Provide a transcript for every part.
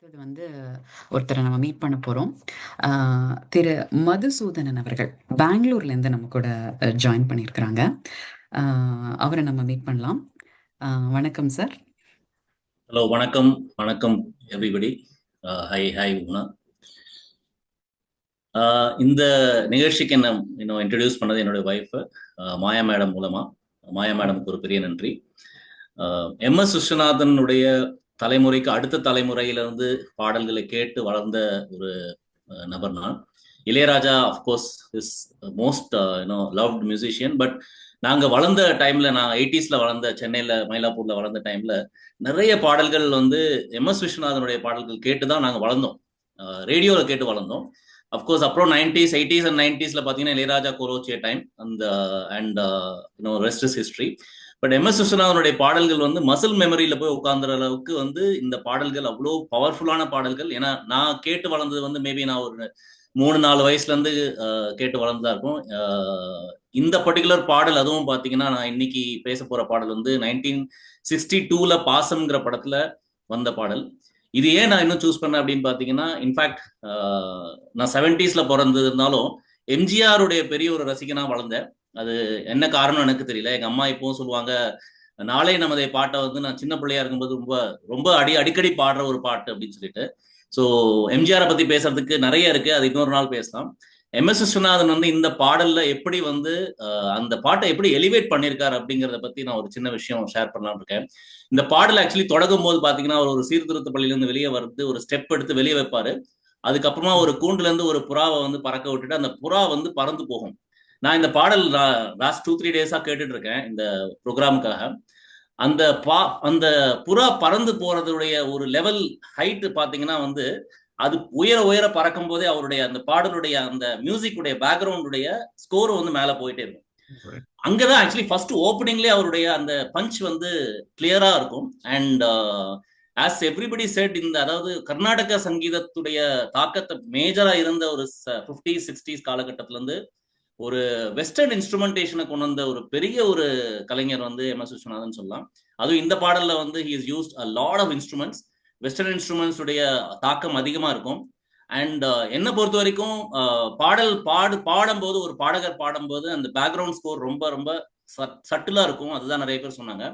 அடுத்தது வந்து ஒருத்தரை நம்ம மீட் பண்ண போறோம். திரு மதுசூதனன் அவர்கள் பெங்களூர்ல இருந்து நம்ம கூட ஜாயின் பண்ணியிருக்கிறாங்க. அவரை நம்ம மீட் பண்ணலாம். வணக்கம் சார். ஹலோ, வணக்கம். வணக்கம் எவ்ரிபடி. High hi Una. இந்த நிகழ்ச்சிக்கு என்ன இன்ட்ரடியூஸ் பண்ணது என்னுடைய ஒய்ஃப் மாயா மேடம் மூலமா. மாயா மேடமுக்கு ஒரு பெரிய நன்றி. எம்.எஸ். விஸ்வநாதனுடைய தலைமுறைக்கு அடுத்த தலைமுறையிலிருந்து பாடல்களை கேட்டு வளர்ந்த ஒரு நபர் நான். Ilaiyaraaja of course is most loved musician. But நாங்கள் வளர்ந்த டைம்ல, நான் 80s வளர்ந்த, சென்னையில் மயிலாப்பூர்ல வளர்ந்த டைம்ல நிறைய பாடல்கள் வந்து எம்.எஸ். விஸ்வநாதனுடைய பாடல்கள் கேட்டு தான் நாங்கள் வளர்ந்தோம். ரேடியோவில் கேட்டு வளர்ந்தோம். அஃப்கோர்ஸ் அப்புறம் 90s, 80s அண்ட் 90s பார்த்தீங்கன்னா இளையராஜா கோரோச்சிய time and rest is history. But எம்.எஸ். விஸ்வநாதனுடைய பாடல்கள் வந்து மசில் மெமரியில போய் உட்கார்ந்துற அளவுக்கு வந்து இந்த பாடல்கள் அவ்வளோ பவர்ஃபுல்லான பாடல்கள். ஏன்னா நான் கேட்டு வளர்ந்தது வந்து மேபி நான் ஒரு 3-4 வயசுல இருந்து கேட்டு வளர்ந்துதான் இருக்கும். இந்த பர்டிகுலர் பாடல், அதுவும் பாத்தீங்கன்னா நான் இன்னைக்கு பேச போற பாடல் வந்து 1962 பாசம்ங்கிற படத்துல வந்த பாடல். இது ஏன் நான் இன்னும் சூஸ் பண்ணேன் அப்படின்னு பாத்தீங்கன்னா, இன்ஃபேக்ட் நான் 70s பிறந்திருந்தாலும் எம்ஜிஆருடைய பெரிய ஒரு ரசிகனா வளர்ந்தேன். அது என்ன காரணம் எனக்கு தெரியல. எங்க அம்மா இப்பவும் சொல்லுவாங்க, நாளை நமதே பாட்டை வந்து நான் சின்ன பிள்ளையா இருக்கும்போது ரொம்ப ரொம்ப அடிக்கடி பாடுற ஒரு பாட்டு அப்படின்னு சொல்லிட்டு. ஸோ எம்ஜிஆரை பத்தி பேசுறதுக்கு நிறைய இருக்கு, அது இன்னொரு நாள் பேசலாம். எம்.எஸ். விஸ்வநாதன் வந்து இந்த பாடல்ல எப்படி வந்து அந்த பாட்டை எப்படி எலிவேட் பண்ணியிருக்காரு அப்படிங்கிறத பத்தி நான் ஒரு சின்ன விஷயம் ஷேர் பண்ணலாம்னு இருக்கேன். இந்த பாடல் ஆக்சுவலி தொடங்கும் போது பாத்தீங்கன்னா ஒரு சீர்திருத்த பள்ளியிலிருந்து வெளியே வந்து ஒரு ஸ்டெப் எடுத்து வெளியே வைப்பாரு. அதுக்கப்புறமா ஒரு கூண்டுல இருந்து ஒரு புறாவை வந்து பறக்க விட்டுட்டு அந்த புறா வந்து பறந்து போகும். நான் இந்த பாடல் லாஸ்ட் 2-3 டேஸா கேட்டுட்டு இருக்கேன் இந்த ப்ரோக்ராமுக்காக. அந்த புறா பறந்து போறதுடைய ஒரு லெவல் ஹைட் பாத்தீங்கன்னா வந்து அது உயர உயர பறக்கும் போதே அவருடைய அந்த பாடலுடைய அந்த மியூசிக்குடைய பேக்ரவுண்டுடைய ஸ்கோர் வந்து மேல போயிட்டே இருக்கும். அங்கதான் ஆக்சுவலி ஃபர்ஸ்ட் ஓப்பனிங்லேயே அவருடைய அந்த பஞ்ச் வந்து கிளியரா இருக்கும். அண்ட் ஆஸ் எவ்ரிபடி செட், இந்த அதாவது கர்நாடக சங்கீதத்துடைய தாக்கத்தை மேஜரா இருந்த ஒரு 50s 60s காலகட்டத்தில இருந்து ஒரு வெஸ்டர்ன் இன்ஸ்ட்ருமெண்டேஷனை கொண்டு வந்த ஒரு பெரிய ஒரு கலைஞர் வந்து எம்.எஸ். விஸ்வநாதன் சொல்லலாம். அதுவும் இந்த பாடல்ல வந்து he is used a lot of instruments. Western instruments உடைய தாக்கம் அதிகமா இருக்கும். அண்ட் என்னை பொறுத்த வரைக்கும் பாடும்போது, ஒரு பாடகர் பாடும்போது அந்த பேக்ரவுண்ட் ஸ்கோர் ரொம்ப ரொம்ப சட்டிலா இருக்கும். அதுதான் நிறைய பேர் சொன்னாங்க.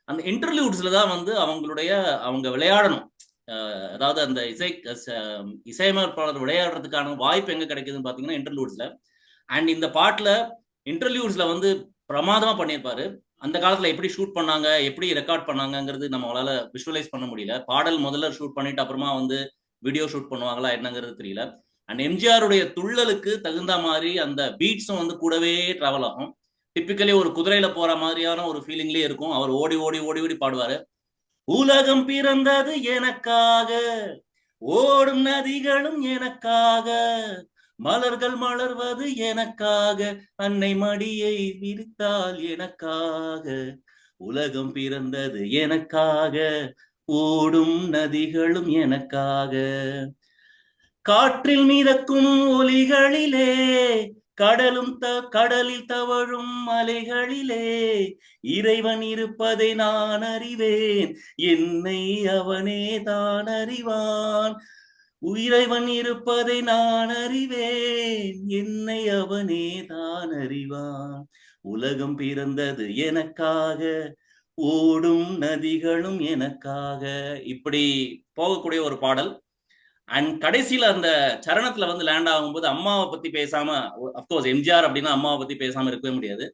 அந்த இன்டர்வியூஸ்ல தான் வந்து அவங்க விளையாடணும். அதாவது அந்த இசையமைப்பாளர் விளையாடுறதுக்கான வாய்ப்பு எங்க கிடைக்குதுன்னு பாத்தீங்கன்னா இன்டர்வியூஸ்ல. அண்ட் இந்த பாட்டுல இன்டர்வியூஸ்ல வந்து பிரமாதமா பண்ணியிருப்பாரு. அந்த காலத்துல எப்படி ஷூட் பண்ணாங்க, எப்படி ரெக்கார்ட் பண்ணாங்கிறது நம்மளால விஷுவலைஸ் பண்ண முடியல. பாடல் முதல்ல ஷூட் பண்ணிட்டு அப்புறமா வந்து வீடியோ ஷூட் பண்ணுவாங்களா என்னங்கிறது தெரியல. அண்ட் எம்ஜிஆருடைய துள்ளலுக்கு தகுந்த மாதிரி அந்த பீட்ஸும் வந்து கூடவே டிராவல் ஆகும். டிப்பிக்கலி ஒரு குதிரையில போற மாதிரியான ஒரு ஃபீலிங்லேயே இருக்கும். அவர் ஓடி ஓடி ஓடி ஓடி பாடுவாரு. உலகம் பிறந்தது எனக்காக, ஓடும் நதிகளும் எனக்காக, மலர்கள் மலர்வது எனக்காக, அன்னை மடியை விரித்தால் எனக்காக, உலகம் பிறந்தது எனக்காக, ஓடும் நதிகளும் எனக்காக, காற்றில் மிதக்கும் ஒலிகளிலே, கடலில் தவழும் அலைகளிலே, இறைவன் இருப்பதை நான் அறிவேன், என்னை அவனே தான் அறிவான். இறைவன் இருப்பதை நான் அறிவேன், என்னை அவனே தான் அறிவான். உலகம் பிறந்தது எனக்காக, ஓடும் நதிகளும் எனக்காக. இப்படி போகக்கூடிய ஒரு பாடல். அண்ட் கடைசியில அந்த சரணத்துல வந்து லேண்ட் ஆகும்போது அம்மாவை பத்தி பேசாம, அப்கோர்ஸ் எம்ஜிஆர் அப்படின்னா அம்மாவை பத்தி பேசாம இருக்கவே முடியாது.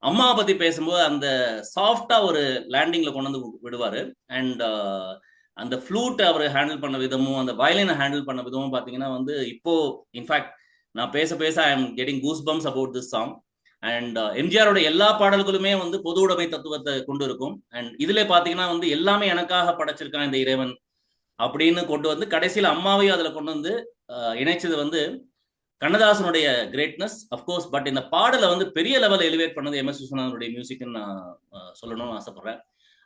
அம்மாவை பத்தி பேசும்போது அந்த சாஃப்டா ஒரு லேண்டிங்ல கொண்டு வந்து விடுவாரு. அண்ட் அந்த ஃப்ளூட் அவர் ஹேண்டில் பண்ண விதமும், அந்த வயலினை ஹேண்டில் பண்ண விதமும் பாத்தீங்கன்னா வந்து இப்போ இன்ஃபேக்ட் நான் பேச பேச I am getting goose bumps about this song. And எம்ஜிஆரோட எல்லா பாடல்களுமே வந்து பொது உடைமை தத்துவத்தை கொண்டு இருக்கும். அண்ட் இதுல பாத்தீங்கன்னா வந்து எல்லாமே எனக்காக படைச்சிருக்கான் இந்த இறைவன் அப்படின்னு கொண்டு வந்து கடைசியில் அம்மாவையும் அதுல கொண்டு வந்து இணைச்சது வந்து கண்ணதாசனுடைய கிரேட்னஸ் அப்கோர்ஸ். பட் இந்த பாடலை வந்து பெரிய லெவல் எலிவேட் பண்ணது எம்.எஸ். விஸ்வநாதனுடைய மியூசிக்னு நான் சொல்லணும்னு ஆசைப்படுறேன்.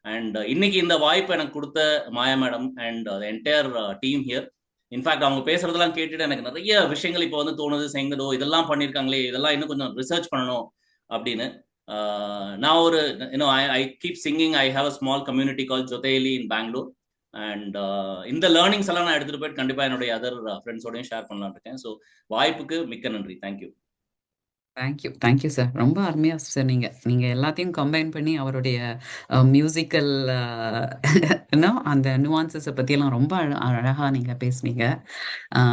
அண்ட் இன்னைக்கு இந்த வாய்ப்பு எனக்கு கொடுத்த Maya madam and entire team here. In fact அவங்க பேசுறதெல்லாம் கேட்டுட்டு எனக்கு நிறைய விஷயங்கள் இப்போ வந்து தோணுது. செங்கடோ இதெல்லாம் பண்ணியிருக்காங்களே, இதெல்லாம் இன்னும் கொஞ்சம் ரிசர்ச் பண்ணணும் அப்படின்னு. நான் ஒரு I keep singing. I have a small community call Jotheli in Bangalore. And இந்த லேர்னிங்ஸ் எல்லாம் நான் எடுத்துட்டு போயிட்டு கண்டிப்பா என்னுடைய அதர் ஃப்ரெண்ட்ஸோடையும் ஷேர் பண்ணலாம்னு இருக்கேன். ஸோ வாய்ப்புக்கு மிக்க நன்றி. தேங்க்யூ. Thank you sir. ரொம்ப அருமையா சொன்னீங்க. நீங்க எல்லாத்தையும் கம்பைன் பண்ணி அவருடைய மியூசிக்கல் அந்த நுவான்சஸ பத்தியெல்லாம் ரொம்ப அழகா நீங்க பேசுனீங்க.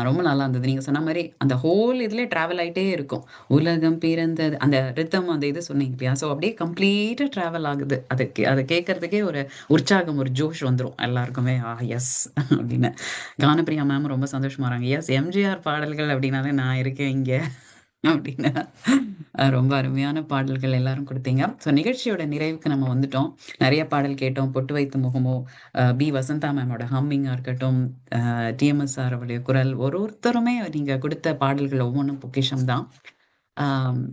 ரொம்ப நல்லா இருந்தது. நீங்க சொன்ன மாரி அந்த ஹோல் இதுலயே டிராவல் ஆயிட்டே இருக்கும். உலகம் பிறந்தது அந்த ரிதம் அந்த இது சொன்னீங்க இல்லையா? ஸோ அப்படியே கம்ப்ளீட்டா டிராவல் ஆகுது. அத கேட்கறதுக்கே ஒரு உற்சாகம், ஒரு ஜோஷ் வந்துரும் எல்லாருக்குமே. எஸ் அப்படின்னு. கானப்பிரியா மேம் ரொம்ப சந்தோஷமா வராங்க. எஸ் எம்ஜிஆர் பாடல்கள் அப்படின்னாலே நான் இருக்கேன் இங்க. அப்படின்னு ரொம்ப அருமையான பாடல்கள் எல்லாரும் குடுத்தீங்க. ஸோ நிகழ்ச்சியோட நிறைவுக்கு நம்ம வந்துட்டோம். நெறைய பாடல் கேட்டோம். பொட்டு வைத்த முகமோ, பி. வசந்தா மேமோட ஹம்மிங்கா இருக்கட்டும், டிஎம்எஸ் சார் அவருடைய குரல், ஒருத்தருமே நீங்க குடுத்த பாடல்கள் ஒவ்வொன்னும் பொக்கிஷம் தான். ஆம்.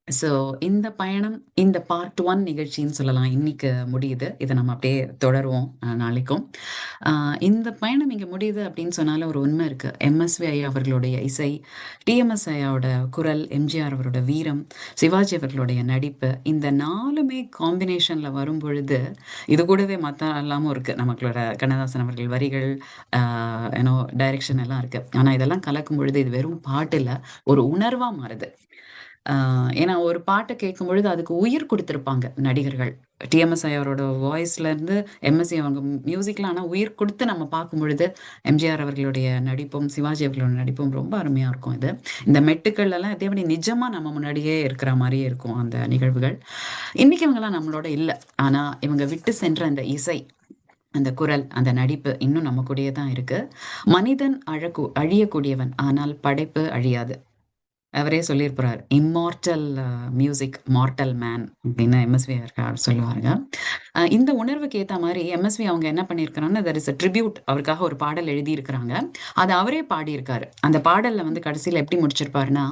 ஸோ இந்த பயணம், இந்த பார்ட் 1 நிகழ்ச்சின்னு சொல்லலாம். இன்னைக்கு முடியுது. இத நம்ம அப்படியே தொடருவோம் நாளைக்கும். இந்த பயணம் இங்க முடியுது அப்படின்னு சொன்னாலும் ஒரு உண்மை இருக்கு. எம்எஸ்வி ஐயா அவர்களுடைய இசை, டிஎம்எஸ் ஐயாவோட குரல், எம்ஜிஆர் அவரோட வீரம், சிவாஜி அவர்களுடைய நடிப்பு, இந்த 4மே காம்பினேஷன்ல வரும்பொழுது, இது கூடவே மத்த எல்லாமும் இருக்கு. நமக்களோட கண்ணதாசன் அவர்கள் வரிகள், ஆ டைரக்ஷன் எல்லாம் இருக்கு. ஆனா இதெல்லாம் கலக்கும் பொழுது இது வெறும் பாட்டு இல்ல, ஒரு உணர்வா மாறுது. ஆ ஏன்னா ஒரு பாட்ட கேட்கும்பொழுது அதுக்கு உயிர் குடுத்திருப்பாங்க நடிகர்கள். டிஎம்எஸ் அவரோட வாய்ஸ்ல இருந்து எம்எஸ்சி அவங்க மியூசிக்ல ஆனா உயிர் குடுத்து நம்ம பார்க்கும்பொழுது, எம்ஜிஆர் அவர்களுடைய நடிப்பும், சிவாஜி அவர்களோட நடிப்பும் ரொம்ப அருமையா இருக்கும் இது. இந்த மெட்டுக்கள் எல்லாம் இதேபடி நிஜமா நம்ம முன்னாடியே இருக்கிற மாரியே இருக்கும் அந்த நிகழ்வுகள். இன்னைக்கு இவங்கலாம் நம்மளோட இல்ல. ஆனா இவங்க விட்டு சென்ற அந்த இசை, அந்த குரல், அந்த நடிப்பு இன்னும் நம்ம கூடயே தான் இருக்கு. மனிதன் அழியக்கூடியவன். ஆனால் படைப்பு அழியாது. அவரே சொல்லியிருப்பாரு. இம்மார்ட்டல் மியூசிக், மார்ட்டல் மேன் அப்படின்னு எம்எஸ்வி சொல்லுவாருங்க. இந்த உணர்வுக்கு ஏத்த மாரி எம்எஸ்வி அவங்க என்ன பண்ணியிருக்கிறாங்கன்னா, தேர் இஸ் அ ட்ரிபியூட் அவருக்காக ஒரு பாடல் எழுதியிருக்கிறாங்க. அத அவரே பாடியிருக்காரு. அந்த பாடல்ல வந்து கடைசியில எப்படி முடிச்சிருப்பாருன்னா,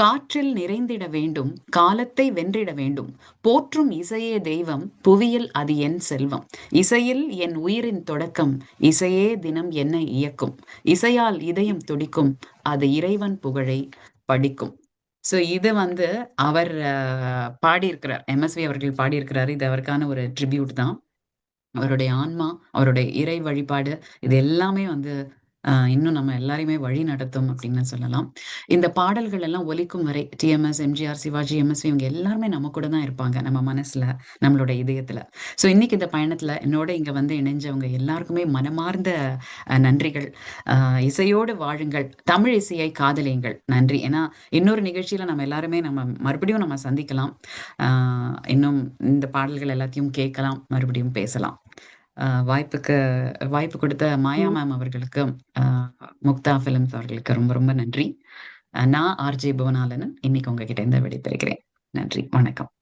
"காற்றில் நிறைந்திட வேண்டும், காலத்தை வென்றிட வேண்டும். போற்றும் இசையே தெய்வம், புவியில் அது என் செல்வம். இசையில் என் உயிரின் தொடக்கம், இசையே தினம் என்னை இயக்கும். இசையால் இதயம் துடிக்கும், அது இறைவன் புகழை படிக்கும்." ஸோ இது வந்து அவர் பாடியிருக்கிறார். எம்எஸ்வி அவர்கள் பாடியிருக்கிறாரு. இது அவருக்கான ஒரு ட்ரிபியூட் தான். அவருடைய ஆன்மா, அவருடைய இறை வழிபாடு இது எல்லாமே வந்து இன்னும் நம்ம எல்லாரையுமே வழி நடத்தும் அப்படின்னு சொல்லலாம். இந்த பாடல்கள் எல்லாம் ஒலிக்கும் வரை டிஎம்எஸ், எம்ஜிஆர், சிவாஜி, எம்எஸ்வி இவங்க எல்லாருமே நம்ம கூட தான் இருப்பாங்க. நம்ம மனசுல, நம்மளோட இதயத்துல. ஸோ இன்னைக்கு இந்த பயணத்துல என்னோட இங்க வந்து இணைஞ்சவங்க எல்லாருக்குமே மனமார்ந்த நன்றிகள். இசையோடு வாழுங்கள். தமிழ் இசையை காதலியுங்கள். நன்றி. ஏன்னா இன்னொரு நிகழ்ச்சியில நம்ம எல்லாருமே நம்ம மறுபடியும் நம்ம சந்திக்கலாம். இன்னும் இந்த பாடல்கள் எல்லாத்தையும் கேட்கலாம். மறுபடியும் பேசலாம். வாய்ப்பு கொடுத்த மாயா மேம் அவர்களுக்கு, அ முக்தா ஃபிலிம்ஸ் அவர்களுக்கு ரொம்ப ரொம்ப நன்றி. நான் ஆர்ஜே புவனாலனன். இன்னைக்கு உங்ககிட்ட இருந்து விடைபெறுகிறேன். நன்றி. வணக்கம்.